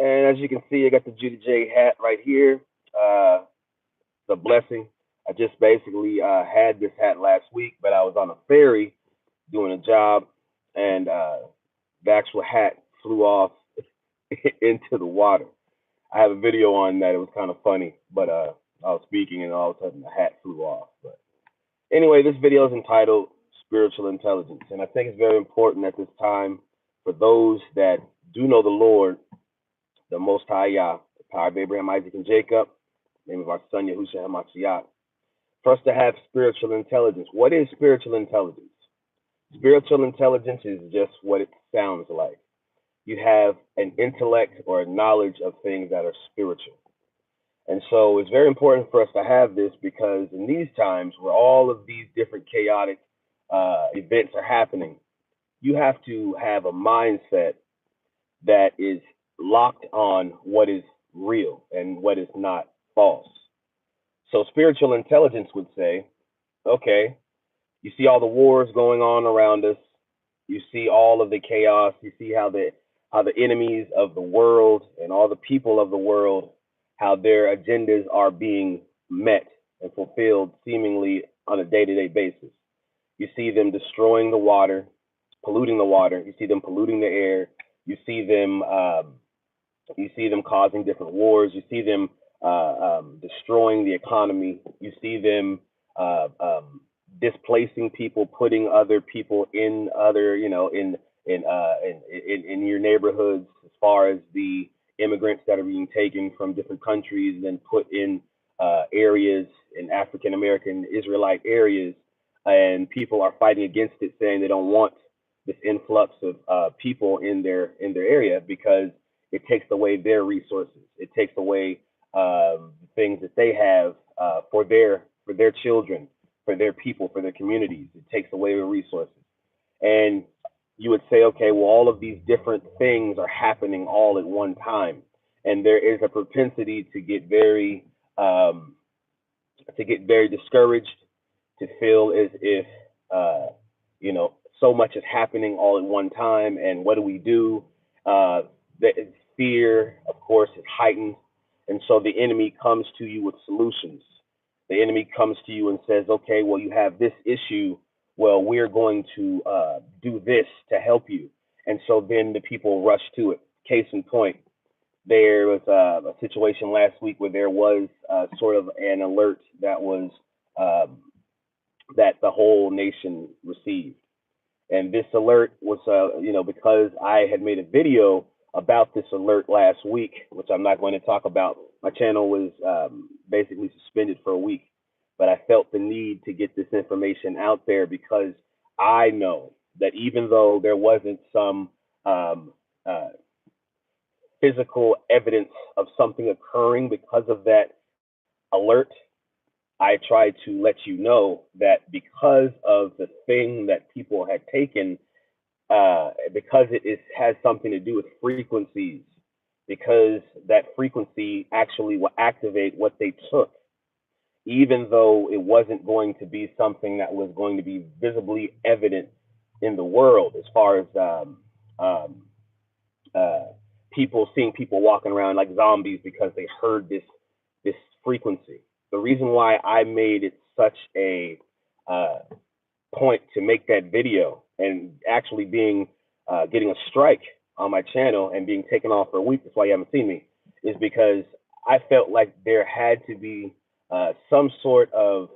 And as you can see, I got the Judy J hat right here. The blessing. I just basically had this hat last week, but I was on a ferry doing a job, and the actual hat flew off into the water. I have a video on that. It was kind of funny, but I was speaking, and all of a sudden the hat flew off. But anyway, this video is entitled Spiritual Intelligence, and I think it's very important at this time for those that do know the Lord, the Most High Yah, the power of Abraham, Isaac, and Jacob, name of our son Yahushua HaMashiach, for us to have spiritual intelligence. What is spiritual intelligence? Spiritual intelligence is just what it sounds like. You have an intellect or a knowledge of things that are spiritual. And so it's very important for us to have this, because in these times where all of these different chaotic events are happening, you have to have a mindset that is locked on what is real and what is not false. So spiritual intelligence would say, okay, you see all the wars going on around us. You see all of the chaos. You see how the enemies of the world and all the people of the world, how their agendas are being met and fulfilled seemingly on a day-to-day basis. You see them destroying the water, polluting the water. You see them polluting the air. You see them causing different wars. You see them destroying the economy. You see them displacing people, putting other people in other, in your neighborhoods, as far as the immigrants that are being taken from different countries and then put in areas in African American Israelite areas, and people are fighting against it, saying they don't want this influx of people in their area because it takes away their resources. It takes away things that they have for their children, for their people, for their communities. It takes away the resources. And you would say, okay, well, all of these different things are happening all at one time, and there is a propensity to get very discouraged, to feel as if so much is happening all at one time, and what do we do? The fear, of course, is heightened, and so the enemy comes to you with solutions. The enemy comes to you and says, okay, well, you have this issue. Well, we're going to do this to help you. And so then the people rush to it. Case in point, there was a situation last week where there was sort of an alert that was that the whole nation received. And this alert was, because I had made a video about this alert last week, which I'm not going to talk about. My channel was basically suspended for a week, but I felt the need to get this information out there, because I know that even though there wasn't some physical evidence of something occurring because of that alert, I tried to let you know that because of the thing that people had taken, because it has something to do with frequencies, because that frequency actually will activate what they took, even though it wasn't going to be something that was going to be visibly evident in the world, as far as seeing people walking around like zombies because they heard this frequency. The reason why I made it such a point to make that video, and actually getting a strike on my channel and being taken off for a week, that's why you haven't seen me, is because I felt like there had to be some sort of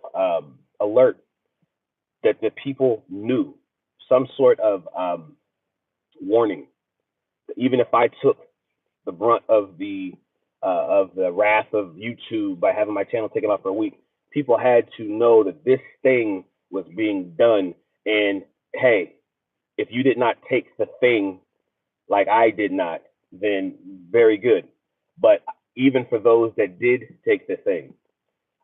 alert that the people knew, some sort of warning. Even if I took the brunt of the wrath of YouTube by having my channel taken off for a week, people had to know that this thing was being done. And hey, if you did not take the thing like I did not, then very good. But even for those that did take the thing,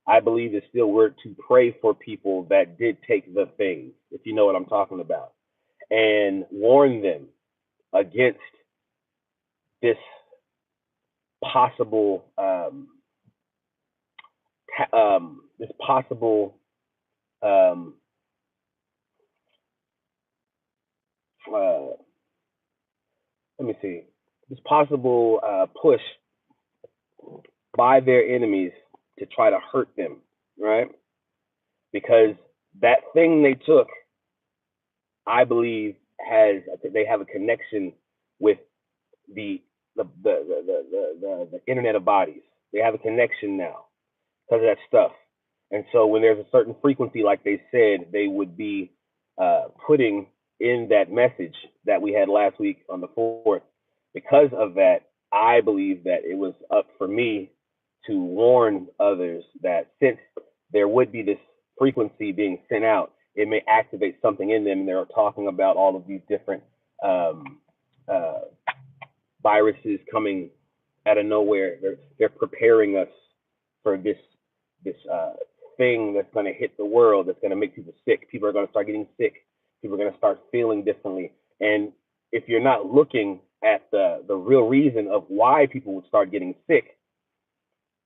I believe it's still worth to pray for people that did take the thing, if you know what I'm talking about, and warn them against this possible let me see. push by their enemies to try to hurt them, right? Because that thing they took, I believe, they have a connection with the the Internet of Bodies. They have a connection now because of that stuff. And so when there's a certain frequency, like they said, they would be putting in that message that we had last week on the 4th. Because of that, I believe that it was up for me to warn others that since there would be this frequency being sent out, it may activate something in them. And they're talking about all of these different uh, viruses coming out of nowhere. They're preparing us for this thing that's going to hit the world, that's going to make people sick. People are going to start getting sick. People are going to start feeling differently. And if you're not looking at the real reason of why people would start getting sick,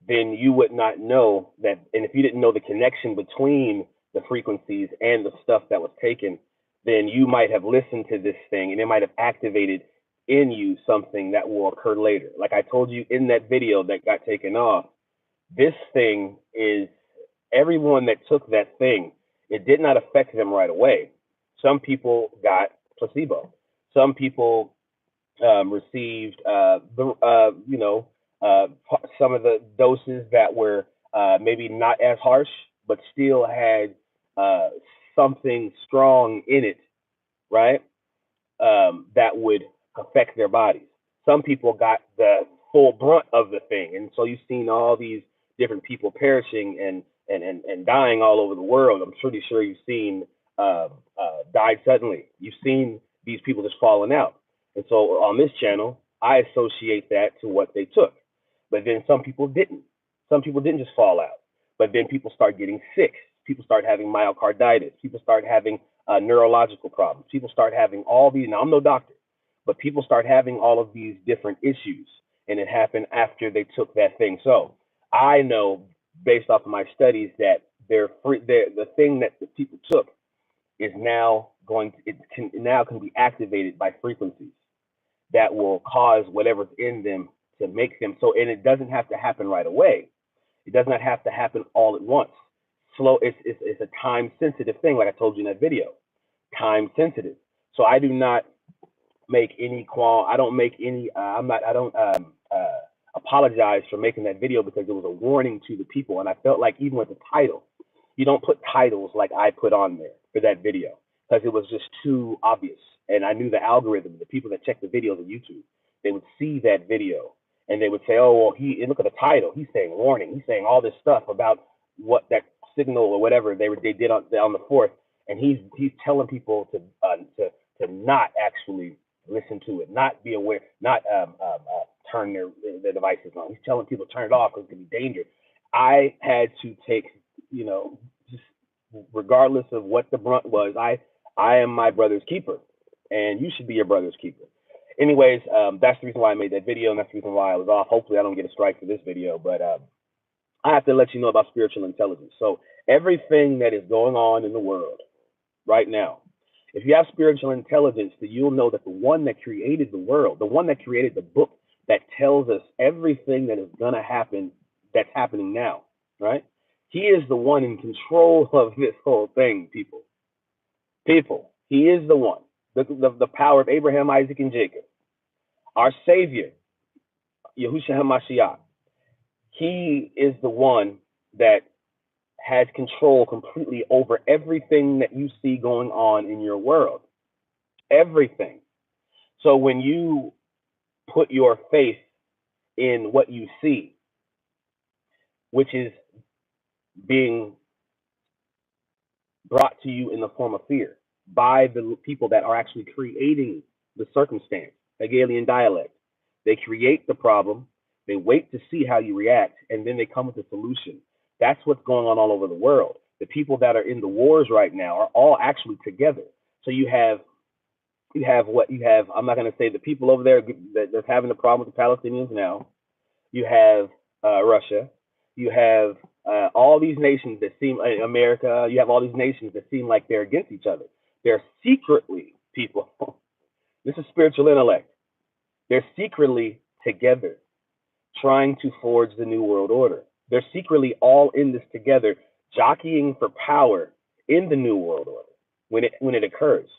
then you would not know that. And if you didn't know the connection between the frequencies and the stuff that was taken, then you might have listened to this thing and it might have activated in you something that will occur later. Like I told you in that video that got taken off, this thing is everyone that took that thing, it did not affect them right away. Some people got placebo. Some people received some of the doses that were maybe not as harsh, but still had something strong in it, right? That would affect their bodies. Some people got the full brunt of the thing, and so you've seen all these different people perishing and dying all over the world. I'm pretty sure you've seen died suddenly. You've seen these people just falling out. And so on this channel, I associate that to what they took. But then some people didn't. Some people didn't just fall out. But then people start getting sick. People start having myocarditis. People start having neurological problems. People start having all these. Now, I'm no doctor, but people start having all of these different issues. And it happened after they took that thing. So I know, based off of my studies, that the thing that the people took is now can be activated by frequencies that will cause whatever's in them to make them so. And it doesn't have to happen right away. It does not have to happen all at once. Slow. It's a time sensitive thing, like I told you in that video. Time sensitive. So I do not make any qualm. I don't make any. I don't apologize for making that video because it was a warning to the people, and I felt like even with the title, you don't put titles like I put on there for that video because it was just too obvious. And I knew the algorithm, the people that check the videos on YouTube, they would see that video and they would say, "Oh, well, look at the title. He's saying warning. He's saying all this stuff about what that signal or whatever they did on the 4th, and he's telling people to not actually listen to it, not be aware, not turn their devices on. He's telling people to turn it off because it can be dangerous." I had to take, just regardless of what the brunt was, I am my brother's keeper, and you should be your brother's keeper. Anyways, that's the reason why I made that video, and that's the reason why I was off. Hopefully I don't get a strike for this video, but I have to let you know about spiritual intelligence. So everything that is going on in the world right now, if you have spiritual intelligence, then you'll know that the one that created the world, the one that created the book that tells us everything that is going to happen, that's happening now, right? He is the one in control of this whole thing, people. He is the one, the power of Abraham, Isaac, and Jacob. Our Savior, Yahushua HaMashiach, he is the one that has control completely over everything that you see going on in your world. Everything. So when you put your faith in what you see, which is being brought to you in the form of fear by the people that are actually creating the circumstance, Hegelian dialect. They create the problem, they wait to see how you react, and then they come with a solution. That's what's going on all over the world. The people that are in the wars right now are all actually together. So you have what you have. I'm not going to say the people over there that's having the problem with the Palestinians now. You have Russia. You have all these nations that seem America. You have all these nations that seem like they're against each other. They're secretly people. This is spiritual intellect. They're secretly together, trying to forge the new world order. They're secretly all in this together, jockeying for power in the new world order when it occurs.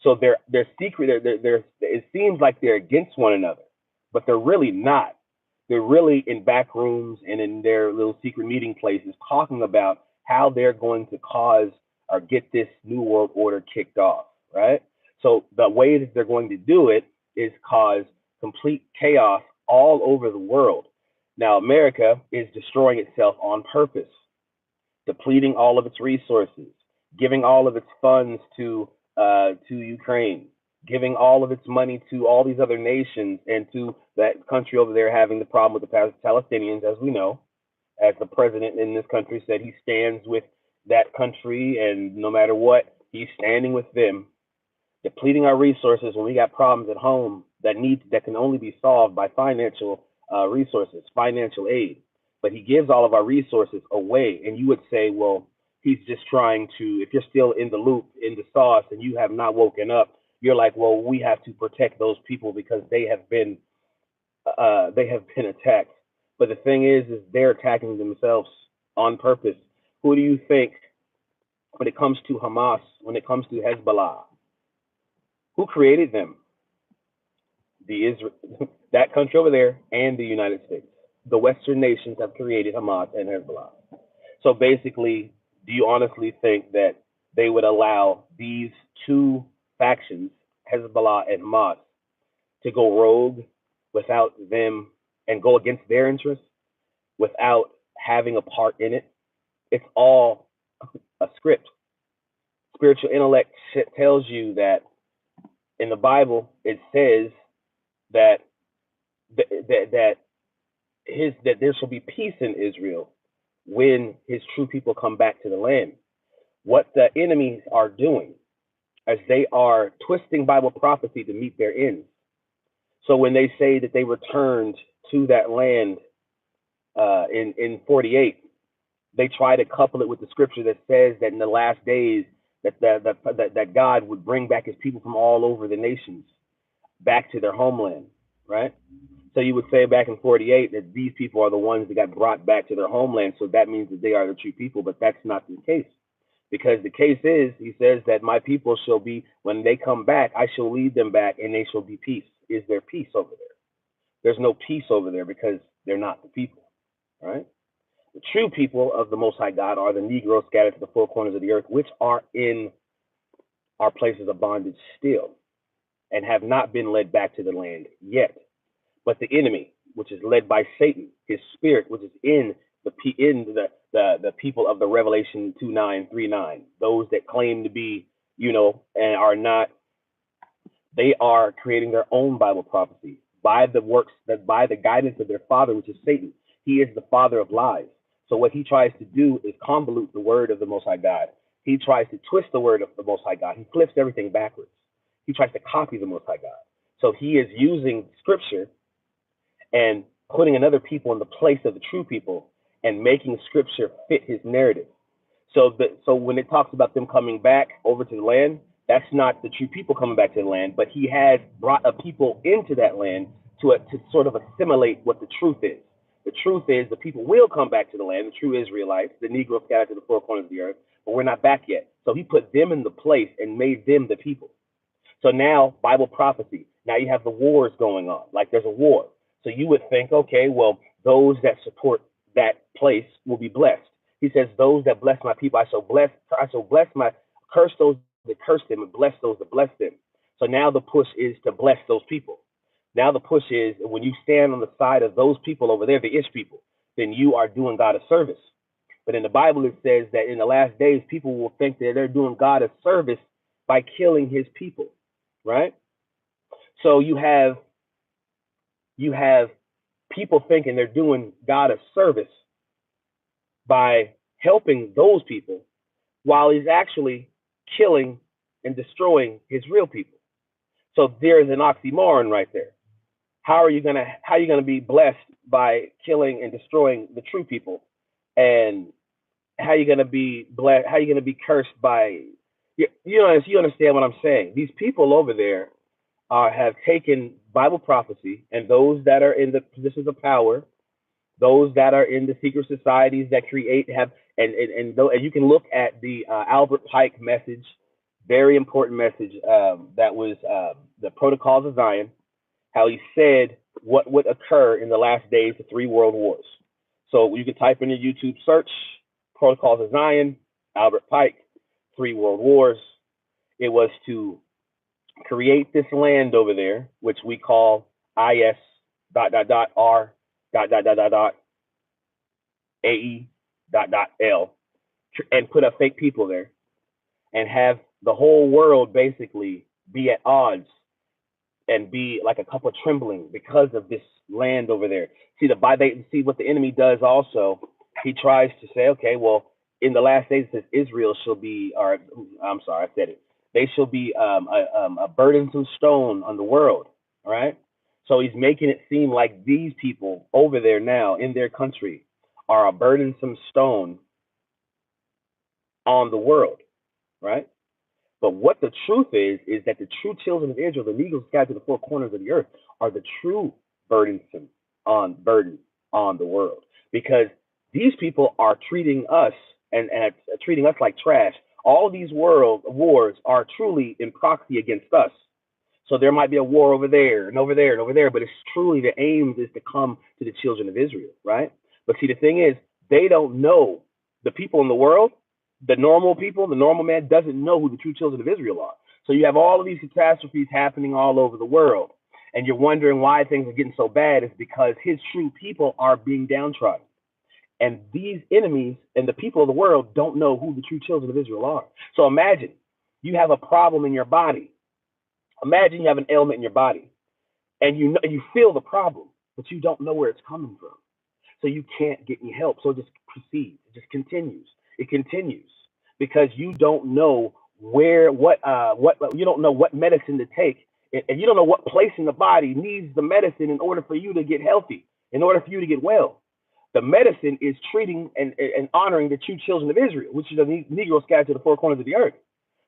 So they're secret. It seems like they're against one another, but they're really not. They're really in back rooms and in their little secret meeting places talking about how they're going to cause or get this new world order kicked off, right? So the way that they're going to do it is cause complete chaos all over the world. Now, America is destroying itself on purpose, depleting all of its resources, giving all of its funds to Ukraine, giving all of its money to all these other nations and to that country over there having the problem with the Palestinians, as we know, as the president in this country said he stands with that country, and no matter what, he's standing with them, depleting our resources when we got problems at home that can only be solved by financial resources, financial aid. But he gives all of our resources away, and you would say, well, he's just trying to. If you're still in the loop, in the sauce, and you have not woken up, you're like, well, we have to protect those people because they have been attacked. But the thing is they're attacking themselves on purpose. Who do you think, when it comes to Hamas, when it comes to Hezbollah, who created them? That country over there and the United States. The Western nations have created Hamas and Hezbollah. So basically, do you honestly think that they would allow these two factions, Hezbollah and Hamas, to go rogue without them and go against their interests without having a part in it? It's all a script. Spiritual intellect tells you that in the Bible it says that there shall be peace in Israel when his true people come back to the land. What the enemies are doing is they are twisting Bible prophecy to meet their ends. So when they say that they returned to that land in 48, they try to couple it with the scripture that says that in the last days that God would bring back his people from all over the nations back to their homeland, right? So you would say back in 48 that these people are the ones that got brought back to their homeland. So that means that they are the true people, but that's not the case. Because the case is, he says that my people shall be, when they come back, I shall lead them back and they shall be peace. Is there peace over there? There's no peace over there because they're not the people, right? The true people of the Most High God are the Negroes scattered to the four corners of the earth, which are in our places of bondage still and have not been led back to the land yet. But the enemy, which is led by Satan, his spirit, which is in the people of the Revelation 2:9, those that claim to be, and are not, they are creating their own Bible prophecy by the guidance of their father, which is Satan. He is the father of lies. So what he tries to do is convolute the word of the Most High God. He tries to twist the word of the Most High God. He flips everything backwards. He tries to copy the Most High God. So he is using scripture and putting another people in the place of the true people and making scripture fit his narrative. So when it talks about them coming back over to the land, that's not the true people coming back to the land, but he has brought a people into that land to sort of assimilate what the truth is. The truth is the people will come back to the land, the true Israelites, the Negroes scattered to the four corners of the earth, but we're not back yet. So he put them in the place and made them the people. So now, Bible prophecy, now you have the wars going on, like there's a war. So you would think, okay, well, those that support that place will be blessed. He says, those that bless my people, I shall curse those that curse them and bless those that bless them. So now the push is to bless those people. Now the push is when you stand on the side of those people over there, the Ish people, then you are doing God a service. But in the Bible, it says that in the last days, people will think that they're doing God a service by killing his people, right? So you have people thinking they're doing God a service by helping those people while he's actually killing and destroying his real people. So there's an oxymoron right there. How are you gonna be blessed by killing and destroying the true people? And how are you gonna be blessed? How are you gonna be cursed by you understand what I'm saying? These people over there have taken Bible prophecy, and those that are in the positions of power, those that are in the secret societies that create have, and you can look at the Albert Pike message, very important message, that was the Protocols of Zion, how he said what would occur in the last days of 3 world wars. So you can type in your YouTube search, Protocols of Zion, Albert Pike, 3 world wars. It was to create this land over there, which we call IS dot dot dot R dot dot dot dot dot AE dot dot L, and put up fake people there and have the whole world basically be at odds and be like a cup of trembling because of this land over there. See what the enemy does also. He tries to say, okay, well, in the last days, it says Israel shall be, or I'm sorry, I said it. They shall be a burdensome stone on the world. All right. So he's making it seem like these people over there now in their country are a burdensome stone on the world. Right. But what the truth is that the true children of Israel, the Negroes scattered to the 4 corners of the earth, are the true burden on the world. Because these people are treating us and treating us like trash. All these world wars are truly in proxy against us. So there might be a war over there and over there and over there, but it's truly the aim is to come to the children of Israel, right? But see, the thing is, they don't know, the people in the world, the normal people, the normal man doesn't know who the true children of Israel are. So you have all of these catastrophes happening all over the world, and you're wondering why things are getting so bad. It's because his true people are being downtrodden. And these enemies and the people of the world don't know who the true children of Israel are. So imagine you have a problem in your body. Imagine you have an ailment in your body, and you feel the problem, but you don't know where it's coming from. So you can't get any help. So it just proceeds. It just continues. It continues because you don't know what you don't know what medicine to take, and you don't know what place in the body needs the medicine in order for you to get healthy, in order for you to get well. The medicine is treating and honoring the true children of Israel, which is the Negroes scattered to the 4 corners of the earth.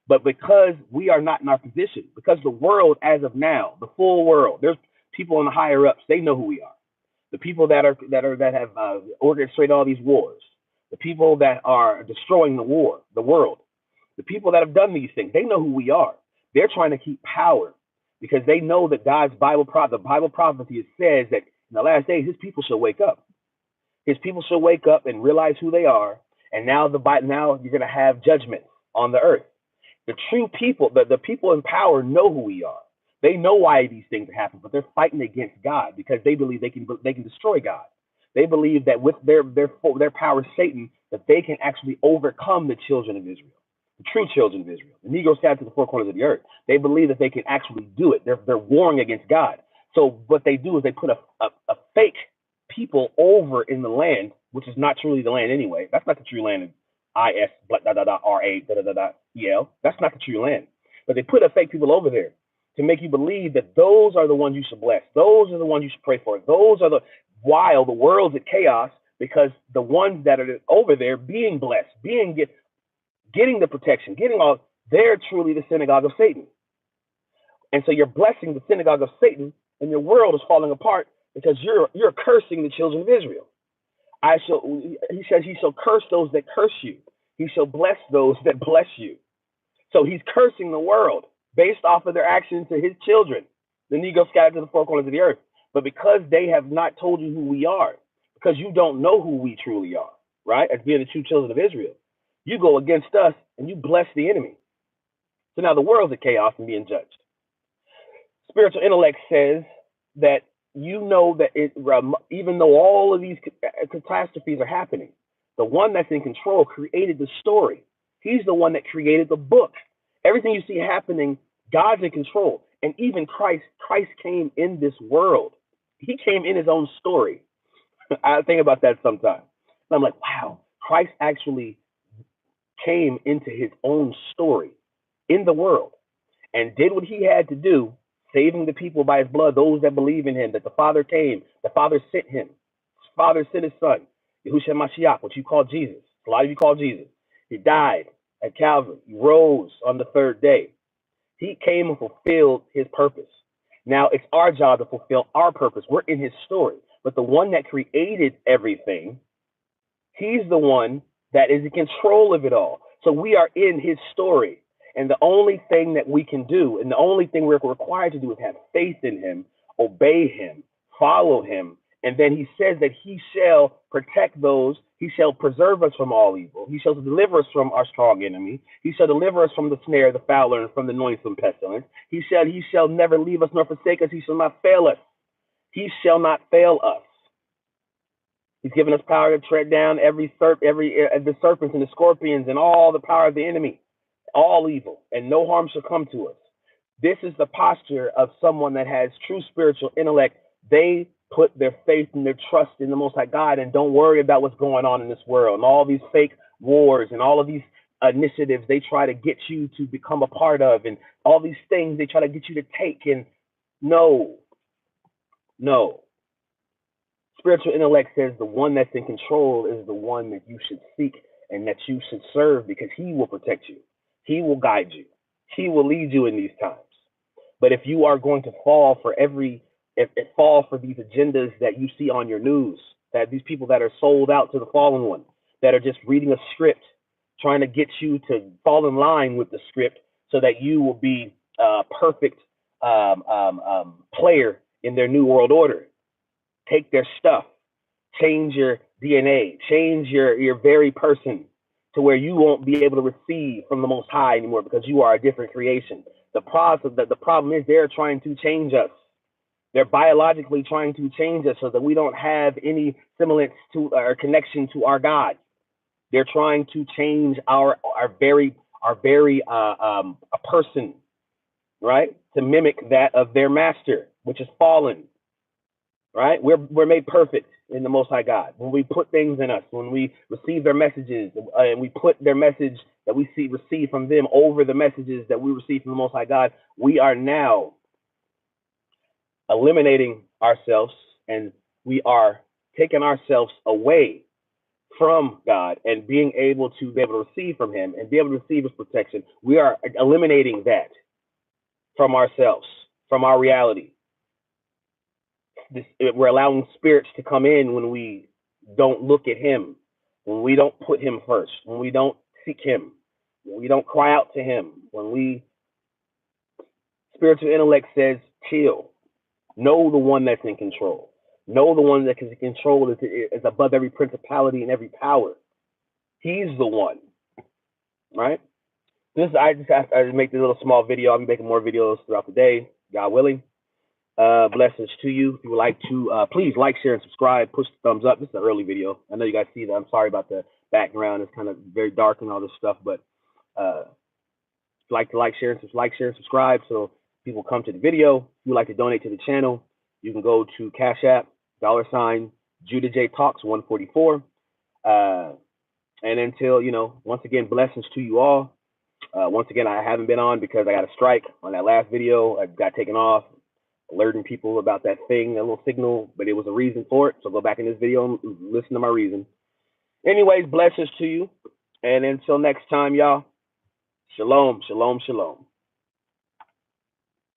But because we are not in our position, because the world as of now, the full world, there's people in the higher ups, they know who we are. The people that have orchestrated all these wars, the people that are destroying the world, the people that have done these things, they know who we are. They're trying to keep power because they know that God's the Bible prophecy says that in the last days, his people shall wake up. His people shall wake up and realize who they are. And now you're going to have judgment on the earth. The true people, the people in power know who we are. They know why these things happen, but they're fighting against God because they believe they can destroy God. They believe that with their power, Satan, that they can actually overcome the children of Israel, the true children of Israel, the Negroes scattered to the 4 corners of the earth. They believe that they can actually do it. They're warring against God. So what they do is they put a fake people over in the land, which is not truly the land anyway. That's not the true land. IS RA EL. That's not the true land. But they put a fake people over there to make you believe that those are the ones you should bless. Those are the ones you should pray for. Those are while the world's at chaos, because the ones that are over there being blessed, getting the protection, they're truly the synagogue of Satan. And so you're blessing the synagogue of Satan, and your world is falling apart because you're cursing the children of Israel. He says, he shall curse those that curse you. He shall bless those that bless you. So he's cursing the world based off of their actions to his children, the Negroes scattered to the 4 corners of the earth. But because they have not told you who we are, because you don't know who we truly are, right, as being the true children of Israel, you go against us and you bless the enemy. So now the world's at chaos and being judged. Spiritual intellect says that you know that even though all of these catastrophes are happening, the one that's in control created the story. He's the one that created the book. Everything you see happening, God's in control. And even Christ came in this world. He came in his own story. I think about that sometimes. And I'm like, wow, Christ actually came into his own story in the world and did what he had to do, saving the people by his blood, those that believe in him, that the Father came, the Father sent him. His Father sent his Son, Yahushua Mashiach, what you call Jesus. A lot of you call Jesus. He died at Calvary. He rose on the 3rd day. He came and fulfilled his purpose. Now it's our job to fulfill our purpose. We're in his story. But the one that created everything, he's the one that is in control of it all. So we are in his story. And the only thing that we can do, and the only thing we're required to do, is have faith in him, obey him, follow him. And then he says that he shall protect those, he shall preserve us from all evil. He shall deliver us from our strong enemy. He shall deliver us from the snare, the fowler, and from the noisome pestilence. He shall never leave us nor forsake us. He shall not fail us. He shall not fail us. He's given us power to tread down the serpents and the scorpions and all the power of the enemy, all evil, and no harm shall come to us. This is the posture of someone that has true spiritual intellect. They put their faith and their trust in the Most High God and don't worry about what's going on in this world and all these fake wars and all of these initiatives they try to get you to become a part of and all these things they try to get you to take. And no. Spiritual intellect says the one that's in control is the one that you should seek and that you should serve, because he will protect you. He will guide you. He will lead you in these times. But if you are going to fall for these agendas that you see on your news, that these people that are sold out to the fallen one, that are just reading a script, trying to get you to fall in line with the script so that you will be a perfect player in their new world order. Take their stuff, change your DNA, change your very person to where you won't be able to receive from the Most High anymore because you are a different creation. The problem is they're trying to change us. They're biologically trying to change us so that we don't have any semblance to or connection to our God. They're trying to change our very person, right, to mimic that of their master, which is fallen. Right? We're made perfect in the Most High God. When we put things in us, when we receive their messages, and we put their message that we receive from them over the messages that we receive from the Most High God, we are now eliminating ourselves, and we are taking ourselves away from God and being able to receive from him and be able to receive his protection. We are eliminating that from ourselves, from our reality. We're allowing spirits to come in when we don't look at him, when we don't put him first, when we don't seek him, when we don't cry out to him, spiritual intellect says, chill. Know the one that's in control. Know the one that is in control is above every principality and every power. He's the one, right? I just have to make this little small video. I'll be making more videos throughout the day, God willing. Blessings to you. If you would like to, please like, share, and subscribe. Push the thumbs up. This is an early video. I know you guys see that. I'm sorry about the background. It's kind of very dark and all this stuff, but if you like to share, and subscribe so people come to the video. If you would like to donate to the channel, you can go to Cash App, $ Judah J Talks 144. And until, once again, blessings to you all. Once again, I haven't been on because I got a strike on that last video. I got taken off, alerting people about that thing, a little signal, but it was a reason for it. So go back in this video and listen to my reason. Anyways, blessings to you. And until next time, y'all, shalom, shalom, shalom.